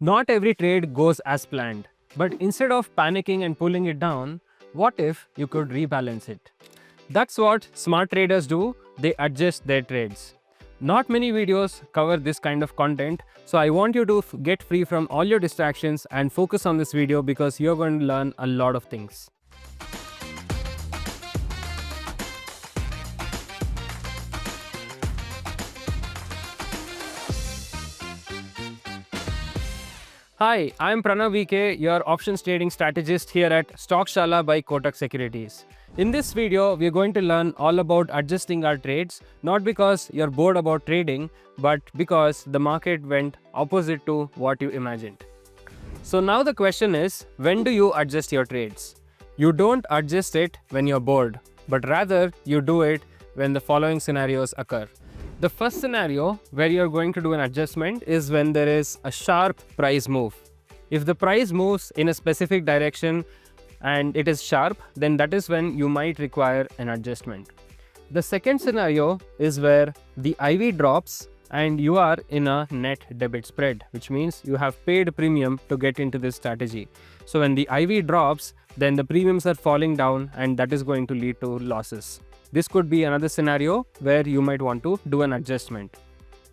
Not every trade goes as planned, but instead of panicking and pulling it down, what if you could rebalance it? That's what smart traders do, they adjust their trades. Not many videos cover this kind of content, so I want you to get free from all your distractions and focus on this video because you're going to learn a lot of things. Hi, I'm Pranav VK, your options trading strategist here at Stockshaala by Kotak Securities. In this video, we're going to learn all about adjusting our trades, not because you're bored about trading, but because the market went opposite to what you imagined. So now the question is, when do you adjust your trades? You don't adjust it when you're bored, but rather you do it when the following scenarios occur. The first scenario where you're going to do an adjustment is when there is a sharp price move. If the price moves in a specific direction and it is sharp, then that is when you might require an adjustment. The second scenario is where the IV drops and you are in a net debit spread, which means you have paid premium to get into this strategy. So when the IV drops, then the premiums are falling down and that is going to lead to losses. This could be another scenario where you might want to do an adjustment.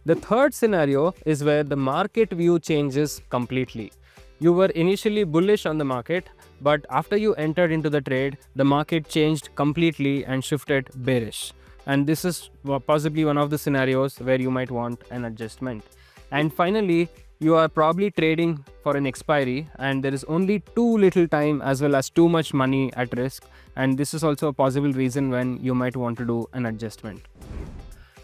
The third scenario is where the market view changes completely. You were initially bullish on the market, but after you entered into the trade, the market changed completely and shifted bearish. And this is possibly one of the scenarios where you might want an adjustment. And finally, you are probably trading for an expiry and there is only too little time as well as too much money at risk, and this is also a possible reason when you might want to do an adjustment.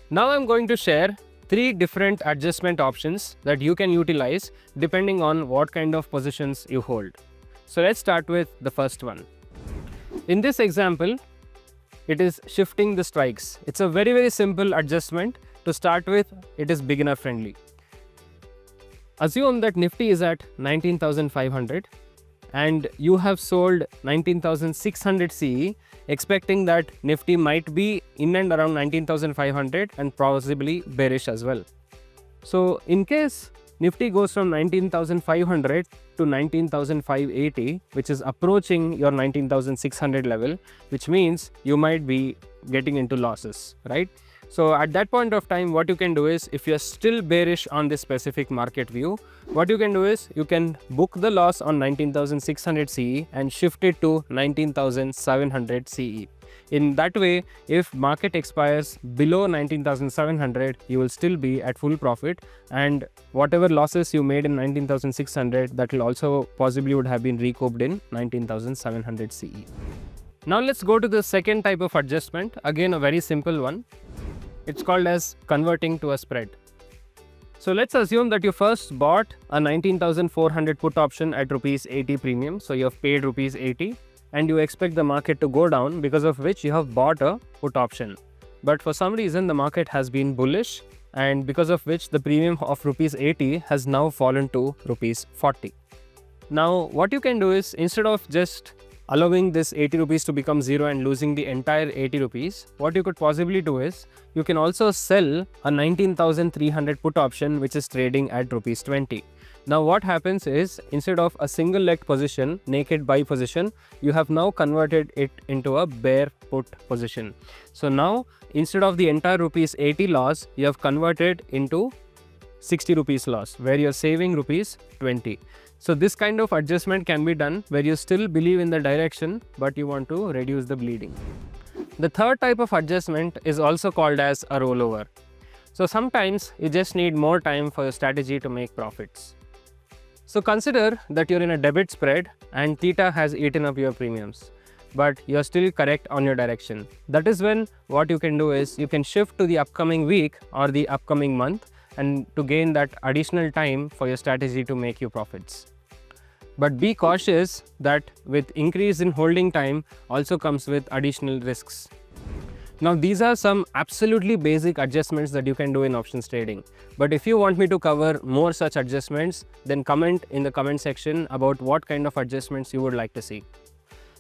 Now I'm going to share 3 different adjustment options that you can utilize depending on what kind of positions you hold. So let's start with the first one. In this example, it is shifting the strikes. It's a very simple adjustment. To start with, it is beginner friendly. Assume that Nifty is at 19,500 and you have sold 19,600 CE, expecting that Nifty might be in and around 19,500 and possibly bearish as well. So in case Nifty goes from 19,500 to 19,580, which is approaching your 19,600 level, which means you might be getting into losses, right? So at that point of time, what you can do is, if you're still bearish on this specific market view, what you can do is you can book the loss on 19,600 CE and shift it to 19,700 CE. In that way, if market expires below 19,700, you will still be at full profit, and whatever losses you made in 19,600, that will also possibly would have been recouped in 19,700 CE. Now let's go to the second type of adjustment, again a very simple one. It's called as converting to a spread. So let's assume that you first bought a 19,400 put option at rupees 80 premium. So you have paid rupees 80 and you expect the market to go down, because of which you have bought a put option. But for some reason the market has been bullish, and because of which the premium of rupees 80 has now fallen to rupees 40. Now what you can do is, instead of just allowing this 80 rupees to become zero and losing the entire 80 rupees, what you could possibly do is, you can also sell a 19,300 put option which is trading at rupees 20. Now what happens is, instead of a single leg position, naked buy position, you have now converted it into a bear put position. So now instead of the entire rupees 80 loss, you have converted into 60 rupees loss, where you're saving rupees 20. So this kind of adjustment can be done where you still believe in the direction, but you want to reduce the bleeding. The third type of adjustment is also called as a rollover. So sometimes you just need more time for your strategy to make profits. So consider that you're in a debit spread and theta has eaten up your premiums, but you're still correct on your direction. That is when what you can do is, you can shift to the upcoming week or the upcoming month, and to gain that additional time for your strategy to make you profits. But be cautious that with increase in holding time also comes with additional risks. Now these are some absolutely basic adjustments that you can do in options trading. But if you want me to cover more such adjustments, then comment in the comment section about what kind of adjustments you would like to see.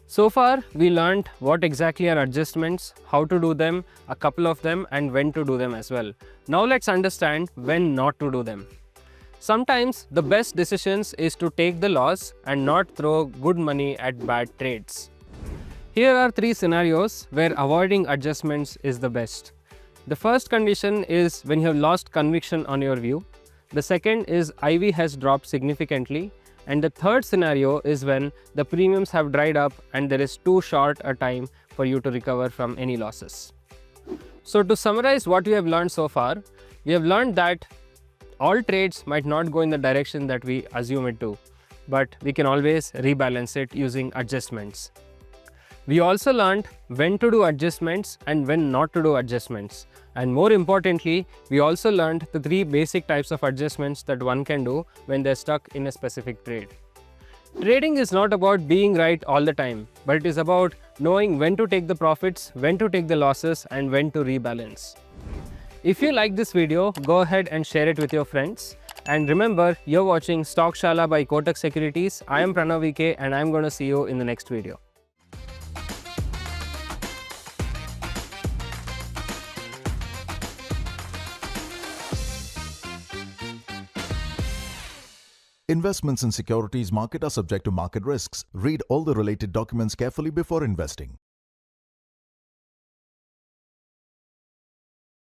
So far, we learned what exactly are adjustments, how to do them, a couple of them, and when to do them as well. Now let's understand when not to do them. Sometimes the best decisions is to take the loss and not throw good money at bad trades. Here are 3 scenarios where avoiding adjustments is the best. The first condition is when you have lost conviction on your view. The second is IV has dropped significantly. And the third scenario is when the premiums have dried up and there is too short a time for you to recover from any losses. So to summarize what we have learned so far, we have learned that all trades might not go in the direction that we assume it to, but we can always rebalance it using adjustments. We also learned when to do adjustments and when not to do adjustments. And more importantly, we also learned the 3 basic types of adjustments that one can do when they're stuck in a specific trade. Trading is not about being right all the time, but it is about knowing when to take the profits, when to take the losses, and when to rebalance. If you like this video, go ahead and share it with your friends. And remember, you're watching Stockshaala by Kotak Securities. I am Pranav VK and I'm going to see you in the next video. Investments in securities market are subject to market risks. Read all the related documents carefully before investing.